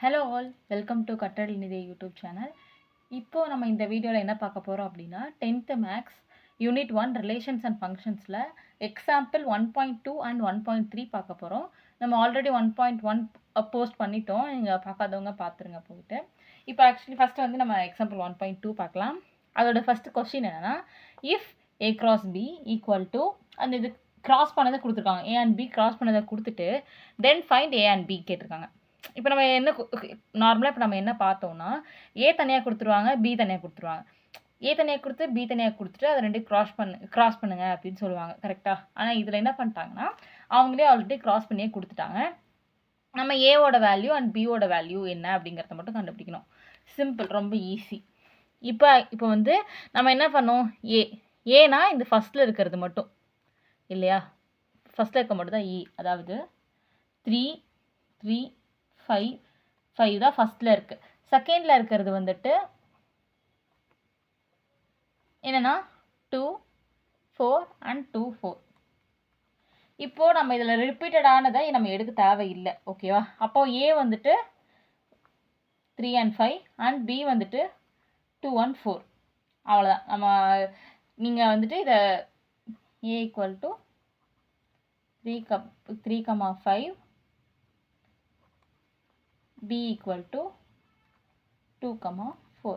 Hello all, welcome to கற்றல் நிதி YouTube channel. இப்போது நம்ம இந்த வீடியோவில் என்ன பார்க்க போகிறோம் அப்படின்னா 10th maths unit 1 relations and ஃபங்க்ஷன்ஸில் எக்ஸாம்பிள் 1.2 அண்ட் 1.3 பார்க்க போகிறோம். நம்ம ஆல்ரெடி 1.1 போஸ்ட் பண்ணிட்டோம். நீங்கள் பார்க்காதவங்க பார்த்துருங்க போயிட்டு. இப்போ ஆக்சுவலி ஃபஸ்ட்டு வந்து நம்ம எக்ஸாம்பிள் 1.2 பார்க்கலாம். அதோட ஃபஸ்ட்டு கொஸ்டின் என்னென்னா, if A cross B equal to அந்த இது கிராஸ் பண்ணதை கொடுத்துருக்காங்க. ஏ அண்ட் பி கிராஸ் பண்ணதை கொடுத்துட்டு then find A and B கேட்டிருக்காங்க. இப்போ நம்ம என்ன நார்மலாக இப்போ நம்ம என்ன பார்த்தோம்னா, ஏ தனியாக கொடுத்துருவாங்க, பி தனியாக கொடுத்துருவாங்க. ஏ தனியாக கொடுத்து பி தனியாக கொடுத்துட்டு அதை ரெண்டு கிராஸ் பண்ணுங்க அப்படின்னு சொல்லுவாங்க. கரெக்டாக? ஆனால் இதில் என்ன பண்ணிட்டாங்கன்னா, அவங்களே ஆல்ரெடி கிராஸ் பண்ணியே கொடுத்துட்டாங்க. நம்ம ஏவோட வேல்யூ அண்ட் பியோட வேல்யூ என்ன அப்படிங்கிறத மட்டும் கண்டுபிடிக்கணும். சிம்பிள், ரொம்ப ஈஸி. இப்போ வந்து நம்ம என்ன பண்ணோம், ஏனா இந்த ஃபஸ்ட்டில் இருக்கிறது மட்டும் இல்லையா, ஃபஸ்ட்டில் இருக்க மட்டும் தான் அதாவது 3 3 5 தான் ஃபஸ்ட்டில் இருக்குது. செகண்டில் இருக்கிறது வந்துட்டு என்னென்னா 2 4 அண்ட் 2 4. இப்போது நம்ம இதில் ரிப்பீட்டடானதை நம்ம எடுக்க தேவையில்லை. ஓகேவா? அப்போது ஏ வந்துட்டு 3 and 5 அண்ட் பி வந்துட்டு 2 and 4. அவ்வளோதான். நீங்கள் வந்துட்டு இதை ஏ equal to 3,5 b equal to 2,4.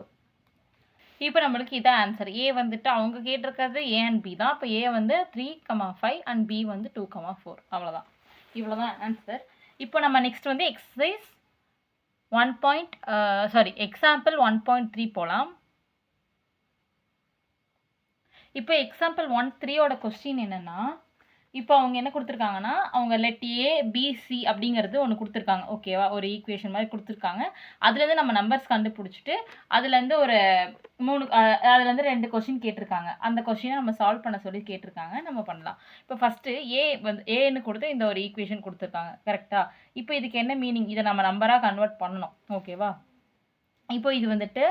இப்போ நம்மளுக்கு இதான் ஆன்சர். ஏ வந்துட்டு அவங்க கேட்டிருக்கிறது ஏ அண்ட் பி தான். இப்போ ஏ வந்து 3,5 அண்ட் பி வந்து 2,4. அவ்வளோதான். இவ்வளோதான் ஆன்சர். இப்போ நம்ம நெக்ஸ்ட் வந்து எக்ஸாம்பிள் 1.3 போகலாம். இப்போ எக்ஸாம்பிள் 1.3யோட கொஸ்டின் என்னென்னா, இப்போ அவங்க என்ன கொடுத்துருக்காங்கன்னா, அவங்க லெட் ஏ பிசி அப்படிங்கிறது ஒன்று கொடுத்துருக்காங்க. ஓகேவா? ஒரு ஈக்குவேஷன் மாதிரி கொடுத்துருக்காங்க. அதுலேருந்து நம்ம நம்பர்ஸ் கண்டுபிடிச்சிட்டு அதுலேருந்து ஒரு 3 2 கொஸ்டின் கேட்டிருக்காங்க. அந்த கொஸ்டினை நம்ம சால்வ் பண்ண சொல்லி கேட்டிருக்காங்க. நம்ம பண்ணலாம். இப்போ ஃபஸ்ட்டு ஏன்னு கொடுத்து இந்த ஒரு ஈக்குவேஷன் கொடுத்துருக்காங்க. கரெக்டாக? இப்போ இதுக்கு என்ன மீனிங், இதை நம்ம நம்பராக கன்வெர்ட் பண்ணணும். ஓகேவா? இப்போ இது வந்துட்டு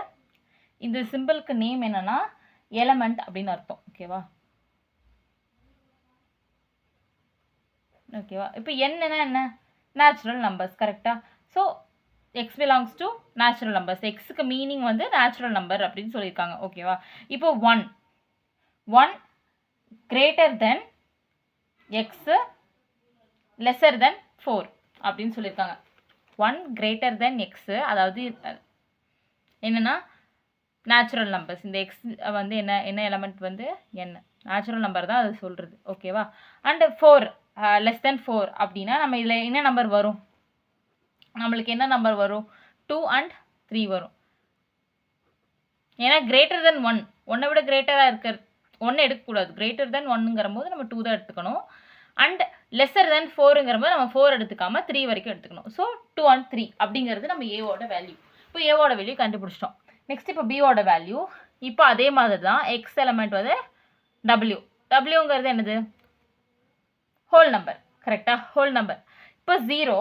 இந்த சிம்பிளுக்கு நேம் என்னென்னா எலமெண்ட் அப்படின்னு அர்த்தம். ஓகேவா? ஓகேவா? இப்போ என்ன நேச்சுரல் நம்பர்ஸ். கரெக்டாக? So X belongs to natural numbers. எக்ஸுக்கு மீனிங் வந்து நேச்சுரல் நம்பர் அப்படின்னு சொல்லியிருக்காங்க. ஓகேவா? இப்போ 1 கிரேட்டர் தென் எக்ஸு லெஸர் தென் 4 அப்படின்னு சொல்லியிருக்காங்க. 1 கிரேட்டர் தென் எக்ஸு, அதாவது என்னென்னா நேச்சுரல் நம்பர்ஸ். இந்த எக்ஸ் வந்து என்ன எலமெண்ட் வந்து நேச்சுரல் நம்பர் தான் அது சொல்கிறது. ஓகேவா? அண்டு 4 லெஸ் தென் 4 அப்படின்னா நம்ம இதில் என்ன நம்பர் வரும், நம்மளுக்கு என்ன நம்பர் வரும், 2 and 3 வரும். ஏன்னா கிரேட்டர் தென் 1 விட கிரேட்டராக இருக்கிற 1 எடுக்கக்கூடாது. கிரேட்டர் தென் 1ங்கிற போது நம்ம 2 தான் எடுத்துக்கணும். அண்ட் லெஸர் தென் 4ங்கிற போது நம்ம 4 எடுத்துக்காமல் 3 வரைக்கும் எடுத்துக்கணும். ஸோ 2 and 3 அப்படிங்கிறது நம்ம ஏவோட வேல்யூ. இப்போ ஏவோட வேல்யூ கண்டுபிடிச்சிட்டோம். நெக்ஸ்ட் இப்போ பியோட வேல்யூ. இப்போ அதே மாதிரி தான் எக்ஸ் எலமெண்ட் வந்து டபிள்யூங்கிறது என்னது, ஹோல் நம்பர். கரெக்டாக? Whole number. இப்போ 0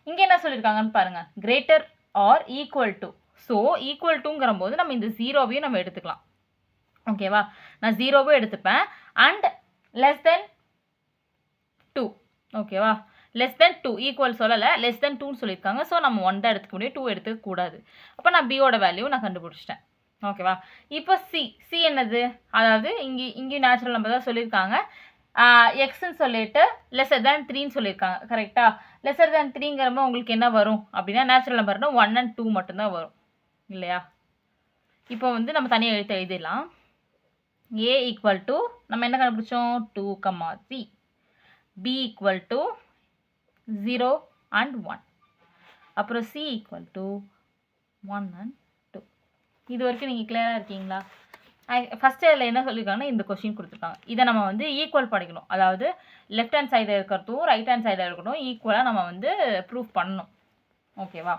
இங்கே என்ன சொல்லியிருக்காங்கன்னு பாருங்கள், greater or equal to. So equal டுங்கிற போது நம்ம இந்த 0வையும் நம்ம எடுத்துக்கலாம். ஓகேவா? நான் 0வும் எடுத்துப்பேன். And less than 2. ஓகேவா? லெஸ் தென் 2 ஈக்குவல் சொல்லலை, லெஸ் தென் 2ன்னு சொல்லியிருக்காங்க. ஸோ நம்ம 1 தான் எடுத்துக்க முடியும், 2 எடுத்துக்கூடாது. அப்போ நான் பியோட வேல்யூ நான் கண்டுபிடிச்சிட்டேன். ஓகேவா? இப்போ சி என்னது, அதாவது இங்கேயும் நேச்சுரல் நம்பர் தான் சொல்லியிருக்காங்க. எக்ஸ்ன்னு சொல்லிட்டு லெஸர் தேன் 3ன்னு சொல்லியிருக்காங்க. கரெக்டாக? லெஸர் தேன் 3ங்கிறப்ப உங்களுக்கு என்ன வரும் அப்படின்னா, நேச்சுரல் நம்பர்னால் 1 and 2 மட்டும்தான் வரும் இல்லையா? இப்போ வந்து நம்ம தனியாக எழுதிடலாம். ஏ ஈக்குவல் டு நம்ம என்ன கண்டுபிடிச்சோம், 2,3. B equal to 0 and 1. அப்புறம் சி ஈக்குவல் டு 1 and 2. இது வரைக்கும் நீங்கள் கிளியராக இருக்கீங்களா? ஃபஸ்ட்டு இதில் என்ன சொல்லியிருக்காங்கன்னா, இந்த கொஸ்டின் கொடுத்துருக்காங்க. இதை நம்ம வந்து ஈக்குவல் படிக்கணும். அதாவது லெஃப்ட் ஹேண்ட் சைடில் இருக்கிறதும் ரைட் ஹேண்ட் சைடில் இருக்கட்டும் ஈக்குவலாக நம்ம வந்து ப்ரூஃப் பண்ணணும். ஓகேவா?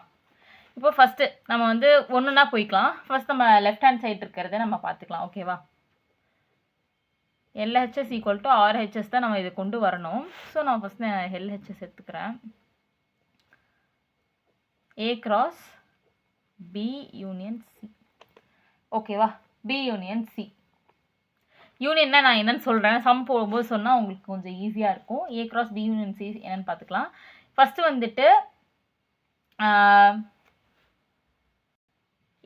இப்போ ஃபஸ்ட்டு நம்ம வந்து ஒன்றுனா போய்க்கலாம். ஃபஸ்ட் நம்ம லெஃப்ட் ஹேண்ட் சைடு இருக்கிறத நம்ம பார்த்துக்கலாம். ஓகேவா? எல்ஹெச்எஸ் ஈக்குவல் டு ஆர்ஹெச்எஸ் தான் நம்ம இதை கொண்டு வரணும். ஸோ நான் ஃபஸ்ட்டு எல்ஹெச்எஸ் எடுத்துக்கிறேன். A cross B union C. ஓகேவா? B union C. யூனியன்னா நான் என்னன்னு சொல்கிறேன், சம் போடும்போது சொன்னால் உங்களுக்கு கொஞ்சம் ஈஸியாக இருக்கும். A cross B union C என்னன்னு பார்த்துக்கலாம். ஃபஸ்ட்டு வந்துட்டு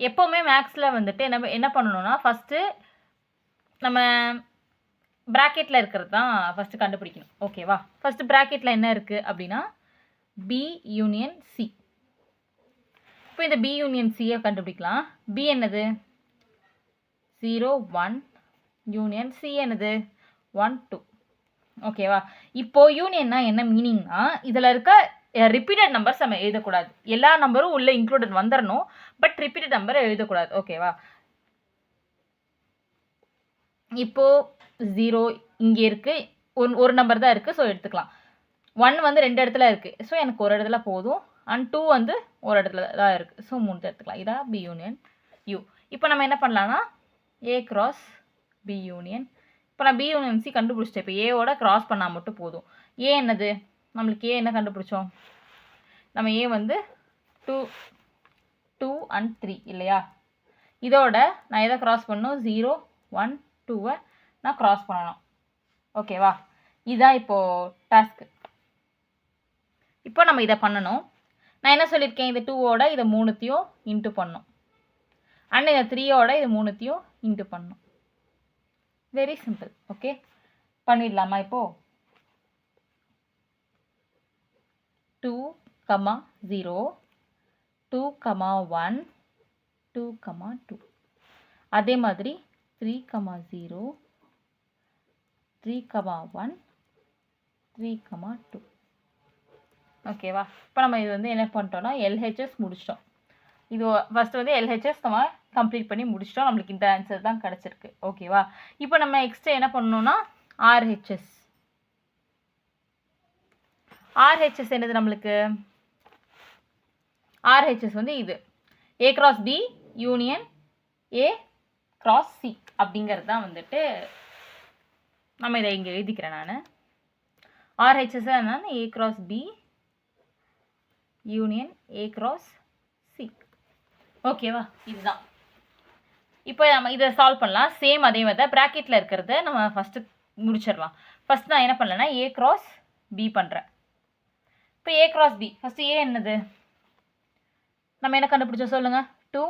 எப்போவுமே மேக்ஸில் வந்துட்டு என்ன பண்ணணும்னா ஃபஸ்ட்டு நம்ம ப்ராக்கெட்டில் இருக்கிறது தான் ஃபஸ்ட்டு கண்டுபிடிக்கணும். ஓகேவா? ஃபஸ்ட்டு ப்ராக்கெட்டில் என்ன இருக்குது அப்படின்னா பி யூனியன் சி. இப்போ இந்த பி யூனியன் சியை கண்டுபிடிக்கலாம். பி என்னது 0 1 யூனியன் சி என்னது 1 2. ஓகேவா? இப்போ யூனியன்னா என்ன மீனிங்னா இதில் இருக்க ரிப்பீட்டட் நம்பர்ஸ் நம்ம எழுதக்கூடாது. எல்லா நம்பரும் உள்ள இன்க்ளூடட் வந்துடணும், பட் ரிப்பீட்டட் நம்பர் எழுதக்கூடாது. ஓகேவா? இப்போ 0 இங்கே இருக்குது, ஒரு நம்பர் தான் இருக்குது, ஸோ எடுத்துக்கலாம். 1 வந்து 2 இடத்துல இருக்குது, ஸோ எனக்கு ஒரு இடத்துல போதும். அண்ட் 2 வந்து ஒரு இடத்துல தான் இருக்குது, ஸோ 3 எடுத்துக்கலாம். இதான் பி யூனியன் யூ. இப்போ நம்ம என்ன பண்ணலாம்னா ஏ கிராஸ் பி யூனியன். இப்போ நான் பி யூனியன் சி கண்டுபிடிச்சிட்டேன். இப்போ ஏவோட கிராஸ் பண்ணால் மட்டும் போதும். ஏ என்னது நம்மளுக்கு ஏ என்ன கண்டுபிடிச்சோம்? நம்ம ஏ வந்து 2 அண்ட் 3 இல்லையா? இதோட நான் எதை கிராஸ் பண்ணணும்? 0 1 2வை நான் கிராஸ் பண்ணணும். ஓகேவா? இதுதான் இப்போது டாஸ்க்கு. இப்போ நம்ம இதை பண்ணணும். நான் என்ன சொல்லியிருக்கேன்? இந்த 2ஓட இதை 3த்தையும் இன்ட்டு பண்ணணும். அண்ட் இந்த 3ஓட இது 3த்தையும் இன்ட்டு பண்ணணும். Very simple. ஓகே, பண்ணிடலாமா? இப்போது 2 0 2 1 2 2. அதே மாதிரி 3 0 3 1 3 2. ஓகேவா? இப்போ நம்ம இது வந்து என்ன பண்ணிட்டோம்னா எல்ஹெச்எஸ் முடிச்சிட்டோம். இது ஃபஸ்ட்டு வந்து எல்ஹெச்எஸ் நம்ம கம்ப்ளீட் பண்ணி முடிச்சிட்டோம். நம்மளுக்கு இந்த ஆன்சர் தான் கிடச்சிருக்கு. ஓகேவா? இப்போ நம்ம எக்ஸ்ட்ரா என்ன பண்ணணும்னா ஆர்ஹெச்எஸ். ஆர்ஹெச்எஸ் என்னது நம்மளுக்கு? ஆர்ஹெச்எஸ் வந்து இது A cross B union A cross C அப்படிங்கிறது தான் வந்துட்டு நம்ம இதை இங்கே எழுதிக்கிறேன். நான் ஆர்ஹெச்எஸ் என்னன்னா A cross B union A cross C. ஓகேவா? இதுதான். இப்போ நம்ம இதை சால்வ் பண்ணலாம். சேம் அதே மாதிரி தான் ப்ராக்கெட்டில் இருக்கிறத நம்ம ஃபஸ்ட்டு முடிச்சிடலாம். ஃபஸ்ட் நான் என்ன பண்ணலன்னா ஏ கிராஸ் பி பண்ணுறேன். இப்போ ஏ கிராஸ் பி ஃபஸ்ட்டு ஏ என்னது நம்ம என்ன கண்டுபிடிச்சோம் சொல்லுங்கள்? 2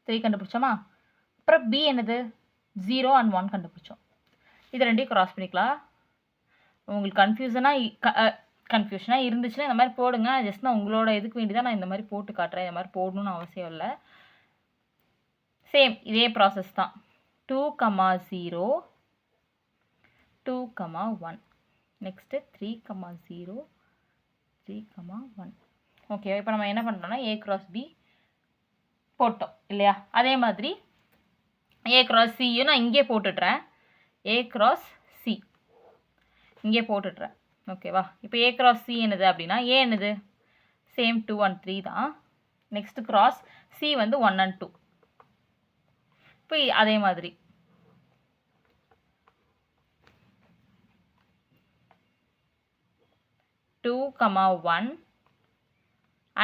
3 கண்டுபிடிச்சோமா? அப்புறம் பி என்னது 0 அண்ட் 1 கண்டுபிடிச்சோம். இது ரெண்டையும் கிராஸ் பண்ணிக்கலாம். உங்களுக்கு கன்ஃபியூஷனாக இருந்துச்சுன்னா இந்த மாதிரி போடுங்க. ஜஸ்ட் நான் உங்களோட இதுக்கு வேண்டி தான் நான் இந்த மாதிரி போட்டு காட்டுறேன். இந்த மாதிரி போடணும்னு அவசியம் இல்லை. சேம் இதே ப்ராசஸ் தான். 2 0 2 1 நெக்ஸ்ட்டு 3 0 3 1. ஓகே, இப்போ நம்ம என்ன பண்ணுறோம்னா ஏ கிராஸ் பி போட்டோம் இல்லையா? அதே மாதிரி ஏ கிராஸ் சியும் நான் இங்கே போட்டுடுறேன். ஏ கிராஸ் சி இங்கே போட்டுடுறேன். ஓகேவா? இப்போ ஏ கிராஸ் சி என்னது அப்படின்னா ஏ என்னது சேம் 2 அண்ட் 3 தான். நெக்ஸ்ட் கிராஸ் சி வந்து 1 அண்ட் 2. இப்போ அதே மாதிரி 2 1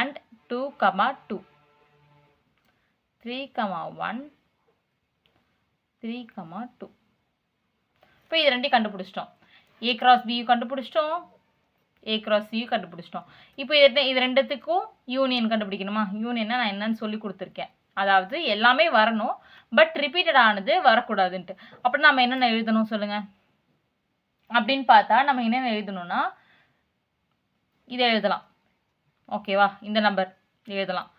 அண்ட் 2 2 3 1 3 2. இப்போ இது ரெண்டையும் கண்டுபிடிச்சிட்டோம். ஏ கிராஸ் பியும் கண்டுபிடிச்சிட்டோம், ஏ கிராஸ் சியும் கண்டுபிடிச்சிட்டோம். இப்போ இது ரெண்டுத்துக்கும் யூனியன் கண்டுபிடிக்கணுமா? யூனியன்னா நான் என்னன்னு சொல்லி கொடுத்துருக்கேன். அதாவது எல்லாமே வரணும், பட் ரிப்பீட்டட் ஆனது வரக்கூடாதுன்ட்டு. அப்படி நம்ம என்னென்ன எழுதணும் சொல்லுங்கள்? அப்படின்னு பார்த்தா நம்ம என்னென்ன எழுதணும்னா இதை எழுதலாம். ஓகேவா? இந்த நம்பர் எழுதலாம்.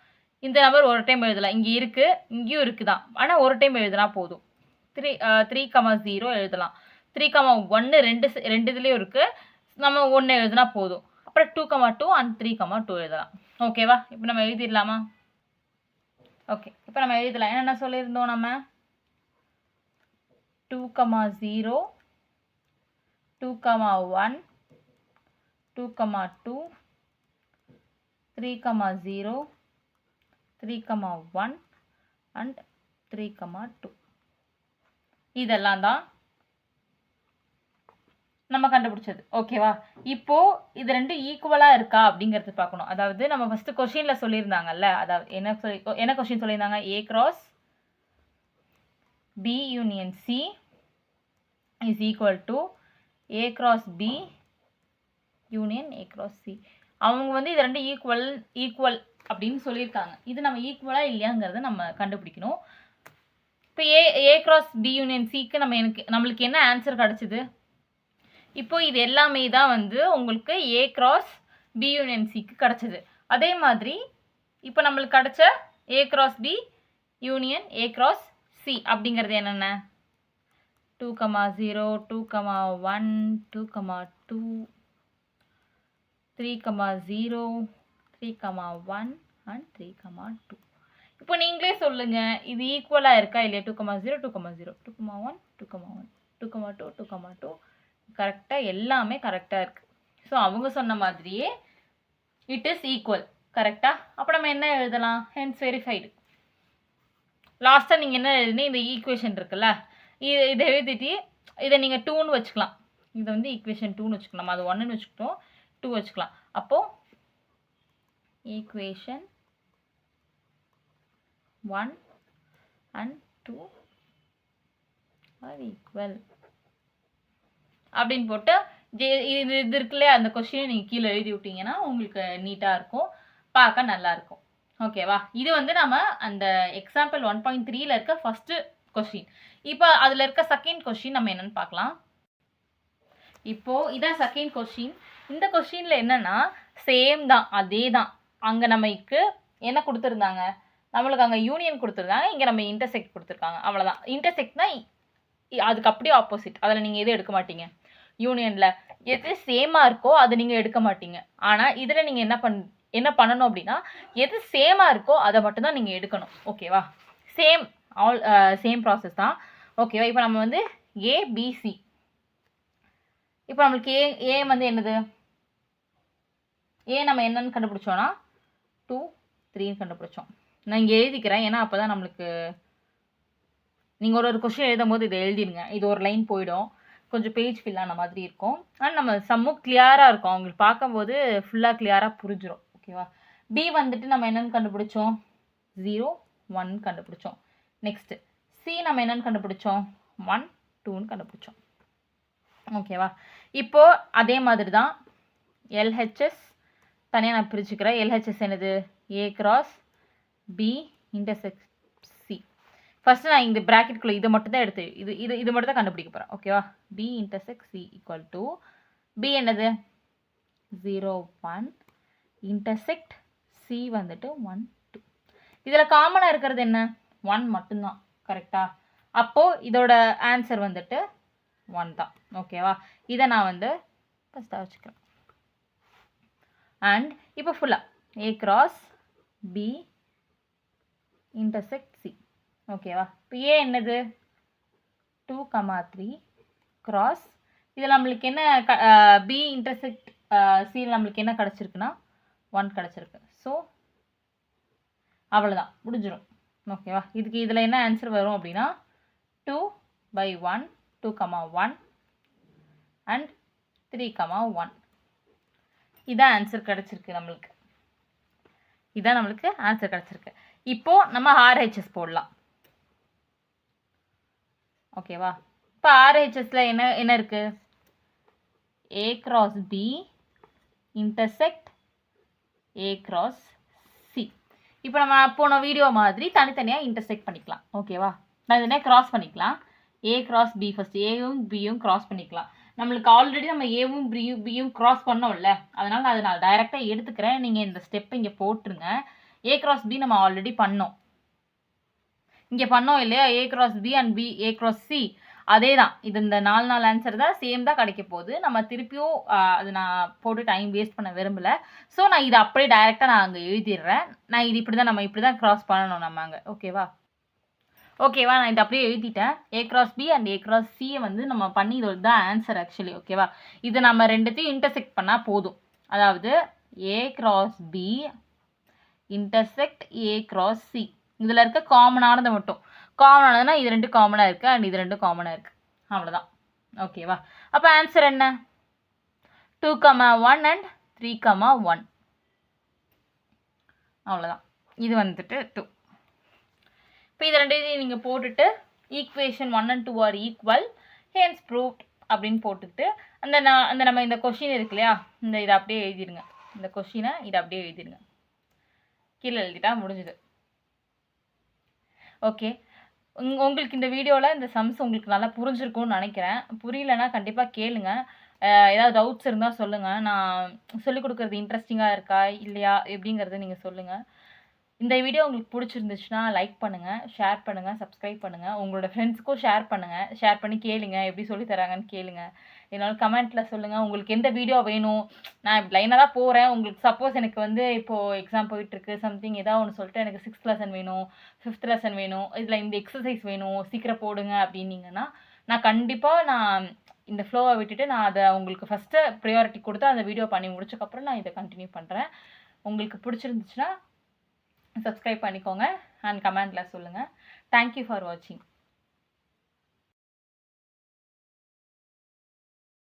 இந்த நம்பர் ஒரு டைம் எழுதலாம். இங்கே இருக்குது, இங்கேயும் இருக்குது தான், ஆனால் ஒரு டைம் எழுதுனா போதும். 3 0 எழுதலாம். 3 1 ரெண்டு இதுலேயும் இருக்குது, நம்ம 1 எழுதுனா போதும். அப்புறம் 2 2 அண்ட் 3 2 எழுதலாம். ஓகேவா? இப்போ நம்ம எழுதிடலாமா? ஓகே, இப்போ நம்ம எழுதலாம். என்னென்ன சொல்லியிருந்தோம் நம்ம? 2 0 2 1 2 2 3 0 3 1 அண்ட் 3 2. இதெல்லாம் தான் நம்ம கண்டுபிடிச்சது. ஓகேவா? இப்போ இது ரெண்டும் ஈக்குவலாக இருக்கா அப்படிங்கிறது பார்க்கணும். அதாவது நம்ம ஃபஸ்ட்டு கொஷினில் சொல்லியிருந்தாங்கல்ல, அதாவது என்ன கொஷின் சொல்லியிருந்தாங்க? A cross B union C is equal to A cross B union A cross C. அவங்க வந்து இது ரெண்டும் ஈக்குவல் அப்படின்னு சொல்லியிருக்காங்க. இது நம்ம ஈக்குவலாக இல்லையாங்கிறத நம்ம கண்டுபிடிக்கணும். இப்போ ஏ கிராஸ் பி யூனியன் சிக்கு நம்மளுக்கு என்ன ஆன்சர் கிடச்சிது? இப்போ இது எல்லாமே தான் வந்து உங்களுக்கு ஏ கிராஸ் பி யூனியன் சிக்கு கிடச்சிது. அதே மாதிரி இப்போ நம்மளுக்கு கிடச்ச A cross B union A cross C அப்படிங்கிறது என்னென்ன? 2, 0, 2, 1, 2, 2, 3, 0, 3, 1 and 3, 2. இப்போ நீங்களே சொல்லுங்க, இது ஈக்குவலாக இருக்கா இல்லையா? 2, 0, 2, 0, 2, 1, 2, 1, 2, 2, 2, 2 கரெக்டாக எல்லாமே கரெக்டாக இருக்குது. ஸோ அவங்க சொன்ன மாதிரியே இட் இஸ் ஈக்குவல். கரெக்டாக? அப்போ நம்ம என்ன எழுதலாம்? Hence verified. லாஸ்ட்டாக நீங்கள் என்ன எழுதுனீங்க? இந்த ஈக்குவேஷன் இருக்குல்ல, இதை எழுதிட்டு இதை நீங்கள் 2ன்னு வச்சுக்கலாம். இதை வந்து ஈக்குவேஷன் 2ன்னு வச்சுக்கலாம். அது 1ன்னு வச்சுக்கிட்டோம், 2 வச்சுக்கலாம். அப்போது ஈக்குவேஷன் 1 and 2 are equal அப்படின்னு போட்டு இது இருக்கு இல்லையா, அந்த கொஸ்டினை நீங்கள் கீழே எழுதி விட்டீங்கன்னா உங்களுக்கு நீட்டாக இருக்கும், பார்க்க நல்லாயிருக்கும். ஓகேவா? இது வந்து நம்ம அந்த எக்ஸாம்பிள் 1.3ல இருக்க ஃபஸ்ட்டு கொஸ்டின். இப்போ அதில் இருக்க செகண்ட் கொஸ்டின் நம்ம என்னென்னு பார்க்கலாம். இப்போது இதான் செகண்ட் கொஸ்டின். இந்த கொஸ்டினில் என்னென்னா சேம் தான், அதே தான். அங்கே நமக்கு என்ன கொடுத்துருந்தாங்க? நம்மளுக்கு அங்கே யூனியன் கொடுத்துருந்தாங்க, இங்கே நம்ம இன்டர்செக்ட் கொடுத்துருக்காங்க. அவ்வளோதான். இன்டர்செக்ட்னா அதுக்கு அப்படியே ஆப்போசிட். அதில் நீங்கள் எதுவும் எடுக்க மாட்டீங்க. யூனியனில் எது சேமாக இருக்கோ அதை நீங்கள் எடுக்க மாட்டீங்க. ஆனால் இதில் நீங்கள் என்ன பண்ணணும் அப்படின்னா, எது சேமாக இருக்கோ அதை மட்டும்தான் நீங்கள் எடுக்கணும். ஓகேவா? சேம் ப்ராசஸ் தான். ஓகேவா? இப்போ நம்ம வந்து ஏபிசி, இப்போ நம்மளுக்கு ஏ வந்து என்னது? நம்ம என்னன்னு கண்டுபிடிச்சோன்னா 2, 3ன்னு கண்டுபிடிச்சோம். நான் இங்கே எழுதிக்கிறேன், ஏன்னா அப்போ தான் நம்மளுக்கு நீங்கள் ஒரு கொஸ்டின் எழுதும் போது இதை எழுதிடுங்க. இது ஒரு லைன் போயிடும், கொஞ்சம் பேஜ் ஃபில் ஆன மாதிரி இருக்கும். ஆனால் நம்ம சம்மும் கிளியராக இருக்கும், அவங்களுக்கு பார்க்கும்போது ஃபுல்லாக கிளியராக புரிஞ்சிடும். ஓகேவா? பி வந்துட்டு நம்ம என்னென்னு கண்டுபிடிச்சோம்? 0, 1 கண்டுபிடிச்சோம். நெக்ஸ்ட்டு சி நம்ம என்னென்னு கண்டுபிடிச்சோம்? 1, 2ன்னு கண்டுபிடிச்சோம். ஓகேவா? இப்போது அதே மாதிரி தான் எல்ஹெச்எஸ் தனியாக நான் பிரிச்சுக்கிறேன். எல்ஹெச்எஸ் என்னது? A cross B intersect C. First நான் இந்த ப்ராக்கெட்குள்ளே இதை மட்டும் தான் எடுத்து இது மட்டும் தான் கண்டுபிடிக்க போகிறேன். ஓகேவா? B intersect C equal to B என்னது? 0, 1 இன்டர்செக்ட் சி வந்துட்டு 1, 2. இதில் காமனாக இருக்கிறது என்ன? 1 மட்டும்தான். கரெக்டாக? அப்போது இதோட ஆன்சர் வந்துட்டு 1 தான். ஓகேவா? இதை நான் வந்து ஃபஸ்ட்டாக வச்சுக்கிறேன். அண்ட் இப்போ ஃபுல்லாக A cross B intersect C. ஓகேவா? இப்போ ஏ என்னது? 2, 3 கிராஸ் இதில் நம்மளுக்கு என்ன பி இன்டர்செக்ட் சியில் நம்மளுக்கு என்ன கிடச்சிருக்குன்னா 1 கிடச்சிருக்கு. ஸோ அவ்வளோதான், முடிஞ்சிடும். ஓகேவா? இதுக்கு இதில் என்ன ஆன்சர் வரும் அப்படின்னா 2/1, 2, 1 அண்ட் 3, 1. இதான் ஆன்சர் கிடச்சிருக்கு நம்மளுக்கு. இதான் நம்மளுக்கு ஆன்சர் கிடச்சிருக்கு. இப்போது நம்ம ஆர்ஹெச்எஸ் போடலாம். ஓகேவா? இப்போ ஆர்ஹெச்எஸில் என்ன இருக்குது? A cross B intersect A cross C. இப்போ நம்ம போன வீடியோ மாதிரி தனித்தனியாக இன்டர்செக்ட் பண்ணிக்கலாம். ஓகேவா? தனித்தனியாக கிராஸ் பண்ணிக்கலாம். ஏ கிராஸ் பி ஃபஸ்ட்டு ஏவும் பியும் கிராஸ் பண்ணிக்கலாம். நம்மளுக்கு ஆல்ரெடி நம்ம ஏவும் பியும் கிராஸ் பண்ணோம்ல, அதனால் அதை நான் டைரெக்டாக எடுத்துக்கிறேன். நீங்கள் இந்த ஸ்டெப்பை இங்கே போட்டுருங்க. ஏ கிராஸ் பி நம்ம ஆல்ரெடி பண்ணோம், இங்கே பண்ணோம் இல்லையா? A cross B and B A cross C அதே தான். இது இந்த 4 ஆன்சர் தான், சேம் தான் கிடைக்க போகுது. நம்ம திருப்பியும் அது நான் போட்டு டைம் வேஸ்ட் பண்ண விரும்பலை. ஸோ நான் இதை அப்படியே டைரெக்டாக நான் அங்கே எழுதிடுறேன். நான் இது நம்ம இப்படி தான் கிராஸ் பண்ணணும் நம்ம அங்கே. ஓகேவா? நான் இதை அப்படியே எழுதிட்டேன். A cross B and A cross சியை வந்து நம்ம பண்ணி இது தான் ஆன்சர் ஆக்சுவலி. ஓகேவா? இது நம்ம ரெண்டுத்தையும் இன்டர்செக்ட் பண்ணால் போதும். அதாவது A cross B intersect A cross C. இதில் இருக்க காமனானது மட்டும். காமனானதுன்னா இது 2 காமனாக இருக்குது அண்ட் இது 2 காமனாக இருக்குது. அவ்வளோதான். ஓகேவா? அப்போ ஆன்சர் என்ன? 2, 1 அண்ட் 3, 1. அவ்வளோதான். இது வந்துட்டு 2. இப்போ இது ரெண்டையும் நீங்கள் போட்டுட்டு equation 1 and 2 are equal, hence proved அப்படின்னு போட்டுட்டு நம்ம இந்த கொஷின் இருக்கு இல்லையா, இதை அப்படியே எழுதிடுங்க. இந்த கொஷினை இதை அப்படியே எழுதிடுங்க. கீழே எழுதிட்டா முடிஞ்சுது. ஓகே. உங்களுக்கு இந்த வீடியோவில் இந்த சம்ஸ் உங்களுக்கு நல்லா புரிஞ்சிருக்கும்னு நினைக்கிறேன். புரியலன்னா கண்டிப்பாக கேளுங்க. ஏதாவது டவுட்ஸ் இருந்தால் சொல்லுங்கள். நான் சொல்லிக் கொடுக்குறது இன்ட்ரெஸ்டிங்காக இருக்கா இல்லையா எப்படிங்கிறத நீங்கள் சொல்லுங்கள். இந்த வீடியோ உங்களுக்கு பிடிச்சிருந்துச்சுன்னா லைக் பண்ணுங்கள், ஷேர் பண்ணுங்கள், சப்ஸ்கிரைப் பண்ணுங்கள். உங்களோட ஃப்ரெண்ட்ஸுக்கும் ஷேர் பண்ணுங்கள். ஷேர் பண்ணி கேளுங்க, எப்படி சொல்லி தராங்கன்னு கேளுங்க. என்னோட கமெண்ட்டில் சொல்லுங்கள் உங்களுக்கு எந்த வீடியோ வேணும். நான் இப்படி லைனாக தான் போகிறேன். உங்களுக்கு சப்போஸ் எனக்கு வந்து இப்போது எக்ஸாம் போயிட்டுருக்கு சம்திங் ஏதாவது ஒன்று சொல்லிட்டு எனக்கு 6th லெசன் வேணும், 5th லெசன் வேணும், இதில் இந்த எக்ஸசைஸ் வேணும், சீக்கிரம் போடுங்க அப்படின்னீங்கன்னா நான் கண்டிப்பாக இந்த ஃப்ளோவை விட்டுட்டு நான் அதை உங்களுக்கு ஃபஸ்ட்டு ப்ரியாரிட்டி கொடுத்து அந்த வீடியோ பண்ணி முடிச்சக்கப்புறம் நான் இதை கண்டினியூ பண்ணுறேன். உங்களுக்கு பிடிச்சிருந்துச்சுன்னா சப்ஸ்கிரைப் பண்ணிக்கோங்க அண்ட் கமெண்ட்டில் சொல்லுங்கள். தேங்க்யூ ஃபார் வாட்சிங்.